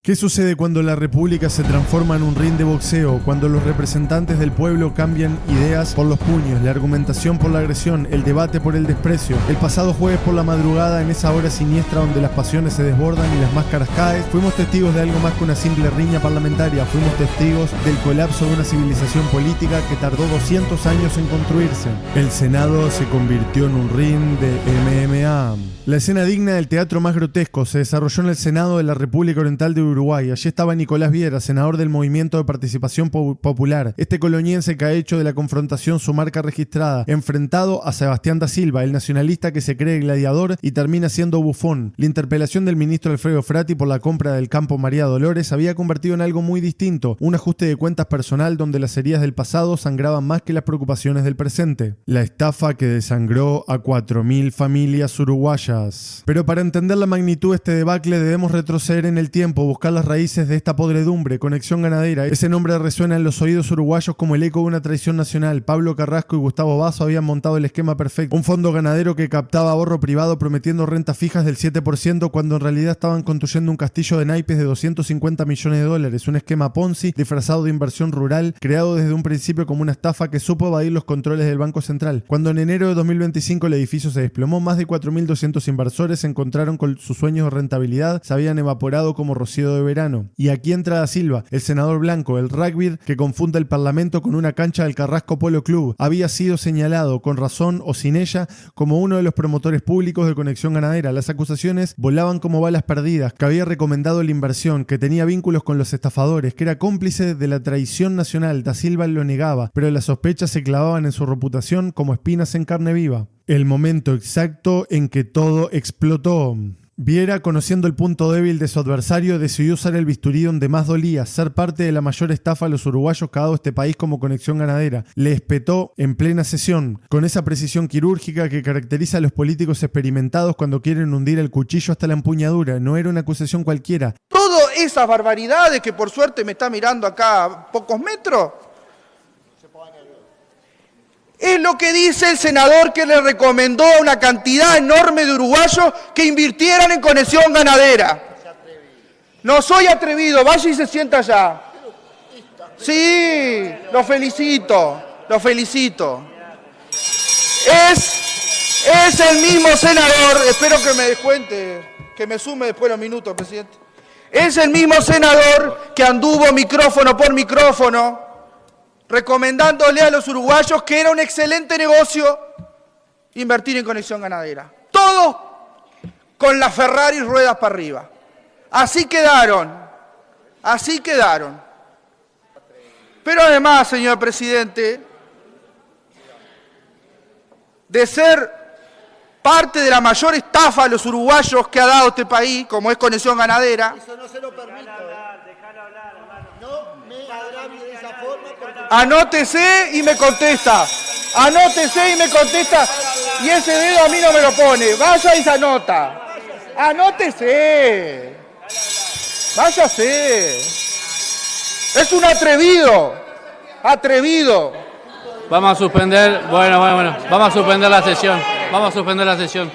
¿Qué sucede cuando la república se transforma en un ring de boxeo? Cuando los representantes del pueblo cambian ideas por los puños, la argumentación por la agresión, el debate por el desprecio. El pasado jueves por la madrugada, en esa hora siniestra donde las pasiones se desbordan y las máscaras caen, fuimos testigos de algo más que una simple riña parlamentaria. Fuimos testigos del colapso de una civilización política que tardó 200 años en construirse. El Senado se convirtió en un ring de MMA. La escena digna del teatro más grotesco se desarrolló en el Senado de la República Oriental de Uruguay. Allí estaba Nicolás Viera, senador del Movimiento de Participación Popular. Este coloniense que ha hecho de la confrontación su marca registrada, enfrentado a Sebastián da Silva, el nacionalista que se cree gladiador y termina siendo bufón. La interpelación del ministro Alfredo Frati por la compra del campo María Dolores había convertido en algo muy distinto, un ajuste de cuentas personal donde las heridas del pasado sangraban más que las preocupaciones del presente. La estafa que desangró a 4.000 familias uruguayas. Pero para entender la magnitud de este debacle debemos retroceder en el tiempo, buscar las raíces de esta podredumbre. Conexión Ganadera, ese nombre resuena en los oídos uruguayos como el eco de una traición nacional. Pablo Carrasco y Gustavo Basso habían montado el esquema perfecto, un fondo ganadero que captaba ahorro privado prometiendo rentas fijas del 7% cuando en realidad estaban construyendo un castillo de naipes de 250 millones de dólares, un esquema Ponzi disfrazado de inversión rural, creado desde un principio como una estafa que supo evadir los controles del Banco Central. Cuando en enero de 2025 el edificio se desplomó, más de 4.200 inversores se encontraron con sus sueños de rentabilidad, se habían evaporado como rocío de verano. Y aquí entra da Silva, el senador blanco, el rugby que confunda el Parlamento con una cancha del Carrasco Polo Club. Había sido señalado, con razón o sin ella, como uno de los promotores públicos de Conexión Ganadera. Las acusaciones volaban como balas perdidas, que había recomendado la inversión, que tenía vínculos con los estafadores, que era cómplice de la traición nacional. Da Silva lo negaba, pero las sospechas se clavaban en su reputación como espinas en carne viva. El momento exacto en que todo explotó. Viera, conociendo el punto débil de su adversario, decidió usar el bisturí donde más dolía, ser parte de la mayor estafa a los uruguayos que ha dado este país como Conexión Ganadera. Le espetó en plena sesión, con esa precisión quirúrgica que caracteriza a los políticos experimentados cuando quieren hundir el cuchillo hasta la empuñadura. No era una acusación cualquiera. Todas esas barbaridades que por suerte me está mirando acá a pocos metros, es lo que dice el senador que le recomendó a una cantidad enorme de uruguayos que invirtieran en Conexión Ganadera. No soy atrevido, vaya y se sienta allá. Sí, lo felicito, lo felicito. Es el mismo senador, espero que me descuente, que me sume después los minutos, presidente. Es el mismo senador que anduvo micrófono por micrófono recomendándole a los uruguayos que era un excelente negocio invertir en Conexión Ganadera. Todos con las Ferrari ruedas para arriba. Así quedaron, así quedaron. Pero además, señor presidente, de ser parte de la mayor estafa a los uruguayos que ha dado este país, como es Conexión Ganadera. Eso no se lo permito. No me agrave de esa forma. Anótese y me contesta. Anótese y me contesta. Y ese dedo a mí no me lo pone. Vaya y se anota. Anótese. Váyase. Es un atrevido. Atrevido. Vamos a suspender. Bueno. Vamos a suspender la sesión. Vamos a suspender la sesión.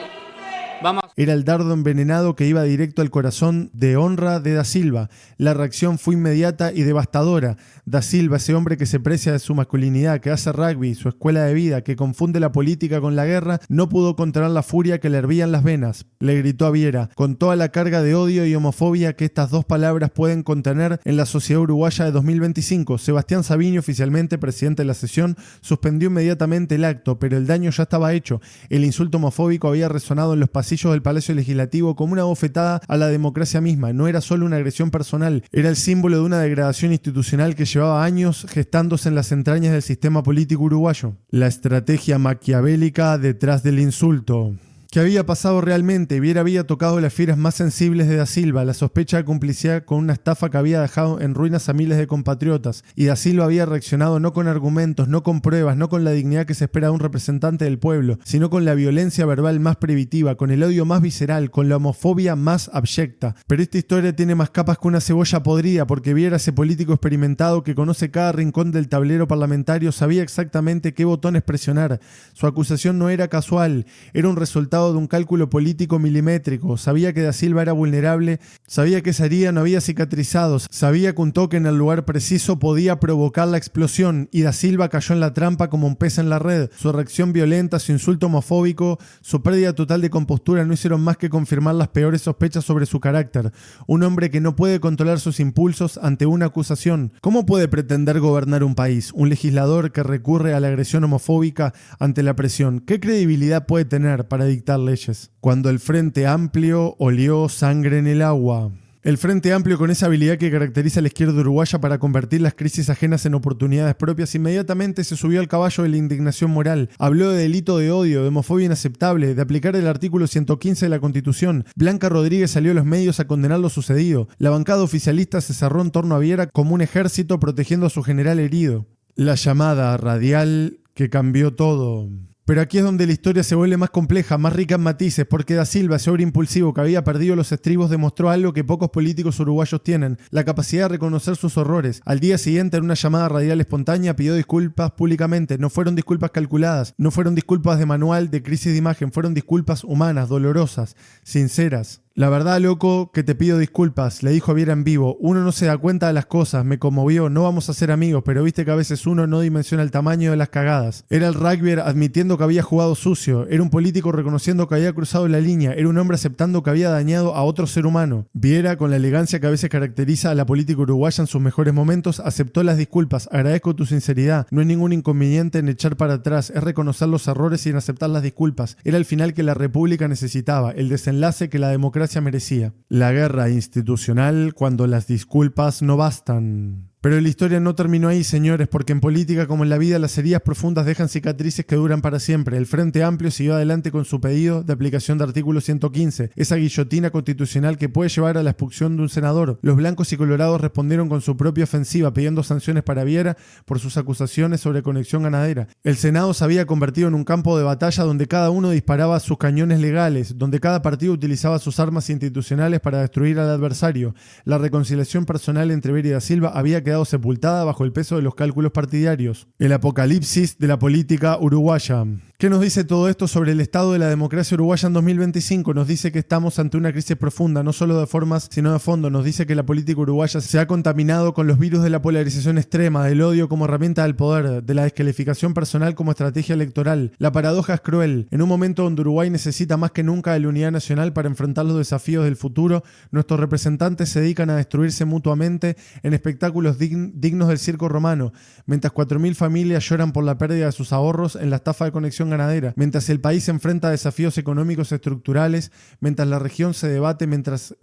Era el dardo envenenado que iba directo al corazón de honra de da Silva. La reacción fue inmediata y devastadora. Da Silva, ese hombre que se precia de su masculinidad, que hace rugby, su escuela de vida, que confunde la política con la guerra, no pudo controlar la furia que le hervía en las venas. Le gritó a Viera, con toda la carga de odio y homofobia que estas dos palabras pueden contener en la sociedad uruguaya de 2025. Sebastián Savinio, oficialmente presidente de la sesión, suspendió inmediatamente el acto, pero el daño ya estaba hecho. El insulto homofóbico había resonado en los pasillos del Palacio Legislativo como una bofetada a la democracia misma. No era solo una agresión personal, era el símbolo de una degradación institucional que llevaba años gestándose en las entrañas del sistema político uruguayo. La estrategia maquiavélica detrás del insulto. ¿Qué había pasado realmente? Viera había tocado las fibras más sensibles de da Silva, la sospecha de complicidad con una estafa que había dejado en ruinas a miles de compatriotas, y da Silva había reaccionado no con argumentos, no con pruebas, no con la dignidad que se espera de un representante del pueblo, sino con la violencia verbal más primitiva, con el odio más visceral, con la homofobia más abyecta. Pero esta historia tiene más capas que una cebolla podrida, porque Viera, ese político experimentado que conoce cada rincón del tablero parlamentario, sabía exactamente qué botones presionar. Su acusación no era casual, era un resultado resultado de un cálculo político milimétrico. Sabía que Da Silva era vulnerable, sabía que esa herida no había cicatrizado, sabía que un toque en el lugar preciso podía provocar la explosión, y Da Silva cayó en la trampa como un pez en la red. Su reacción violenta, su insulto homofóbico, su pérdida total de compostura no hicieron más que confirmar las peores sospechas sobre su carácter. Un hombre que no puede controlar sus impulsos ante una acusación. ¿Cómo puede pretender gobernar un país? Un legislador que recurre a la agresión homofóbica ante la presión. ¿Qué credibilidad puede tener para dictar leyes? Cuando el Frente Amplio olió sangre en el agua. El Frente Amplio, con esa habilidad que caracteriza a la izquierda uruguaya para convertir las crisis ajenas en oportunidades propias, inmediatamente se subió al caballo de la indignación moral. Habló de delito de odio, de homofobia inaceptable, de aplicar el artículo 115 de la Constitución. Blanca Rodríguez salió a los medios a condenar lo sucedido. La bancada oficialista se cerró en torno a Viera como un ejército protegiendo a su general herido. La llamada radial que cambió todo. Pero aquí es donde la historia se vuelve más compleja, más rica en matices, porque Da Silva, ese hombre impulsivo que había perdido los estribos, demostró algo que pocos políticos uruguayos tienen: la capacidad de reconocer sus horrores. Al día siguiente, en una llamada radial espontánea, pidió disculpas públicamente. No fueron disculpas calculadas, no fueron disculpas de manual de crisis de imagen, fueron disculpas humanas, dolorosas, sinceras. La verdad, loco, que te pido disculpas, le dijo a Viera en vivo. Uno no se da cuenta de las cosas, me conmovió, no vamos a ser amigos, pero viste que a veces uno no dimensiona el tamaño de las cagadas. Era el rugbyer admitiendo que había jugado sucio, era un político reconociendo que había cruzado la línea, era un hombre aceptando que había dañado a otro ser humano. Viera, con la elegancia que a veces caracteriza a la política uruguaya en sus mejores momentos, aceptó las disculpas. Agradezco tu sinceridad, no hay ningún inconveniente en echar para atrás, es reconocer los errores y en aceptar las disculpas. Era el final que la República necesitaba, el desenlace que la democracia merecía. La guerra institucional cuando las disculpas no bastan. Pero la historia no terminó ahí, señores, porque en política como en la vida las heridas profundas dejan cicatrices que duran para siempre. El Frente Amplio siguió adelante con su pedido de aplicación de artículo 115, esa guillotina constitucional que puede llevar a la expulsión de un senador. Los blancos y colorados respondieron con su propia ofensiva, pidiendo sanciones para Viera por sus acusaciones sobre conexión ganadera. El Senado se había convertido en un campo de batalla donde cada uno disparaba sus cañones legales, donde cada partido utilizaba sus armas institucionales para destruir al adversario. La reconciliación personal entre Viera y Da Silva había quedado sepultada bajo el peso de los cálculos partidarios. El apocalipsis de la política uruguaya. ¿Qué nos dice todo esto sobre el estado de la democracia uruguaya en 2025? Nos dice que estamos ante una crisis profunda, no solo de formas, sino de fondo. Nos dice que la política uruguaya se ha contaminado con los virus de la polarización extrema, del odio como herramienta del poder, de la descalificación personal como estrategia electoral. La paradoja es cruel. En un momento donde Uruguay necesita más que nunca de la unidad nacional para enfrentar los desafíos del futuro, nuestros representantes se dedican a destruirse mutuamente en espectáculos dignos del circo romano, mientras 4.000 familias lloran por la pérdida de sus ahorros en la estafa de conexión ganadera, mientras el país se enfrenta a desafíos económicos estructurales, mientras la región se debate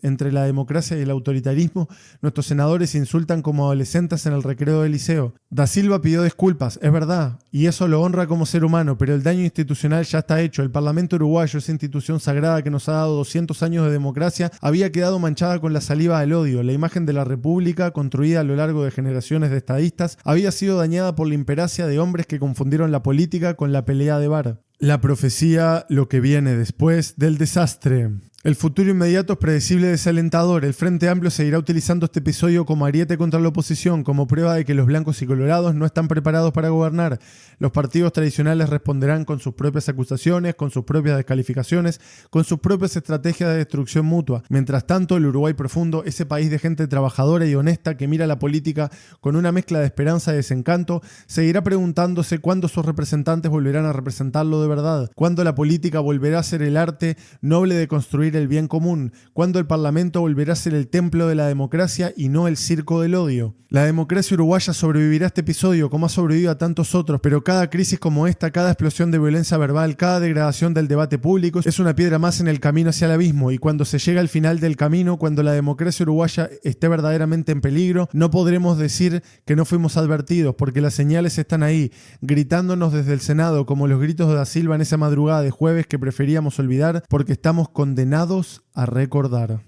entre la democracia y el autoritarismo, nuestros senadores insultan como adolescentes en el recreo del liceo. Da Silva pidió disculpas, es verdad, y eso lo honra como ser humano, pero el daño institucional ya está hecho. El Parlamento uruguayo, esa institución sagrada que nos ha dado 200 años de democracia, había quedado manchada con la saliva del odio. La imagen de la República, construida a lo largo de generaciones de estadistas, había sido dañada por la imperacia de hombres que confundieron la política con la pelea de bar. La profecía, lo que viene después del desastre. El futuro inmediato es predecible y desalentador. El Frente Amplio seguirá utilizando este episodio como ariete contra la oposición, como prueba de que los blancos y colorados no están preparados para gobernar. Los partidos tradicionales responderán con sus propias acusaciones, con sus propias descalificaciones, con sus propias estrategias de destrucción mutua. Mientras tanto, el Uruguay profundo, ese país de gente trabajadora y honesta que mira la política con una mezcla de esperanza y desencanto, seguirá preguntándose cuándo sus representantes volverán a representarlo de verdad, cuándo la política volverá a ser el arte noble de construir el bien común, cuando el Parlamento volverá a ser el templo de la democracia y no el circo del odio. La democracia uruguaya sobrevivirá a este episodio como ha sobrevivido a tantos otros, pero cada crisis como esta, cada explosión de violencia verbal, cada degradación del debate público es una piedra más en el camino hacia el abismo, y cuando se llega al final del camino, cuando la democracia uruguaya esté verdaderamente en peligro, no podremos decir que no fuimos advertidos, porque las señales están ahí, gritándonos desde el Senado como los gritos de Da Silva en esa madrugada de jueves que preferíamos olvidar porque estamos condenados a recordar.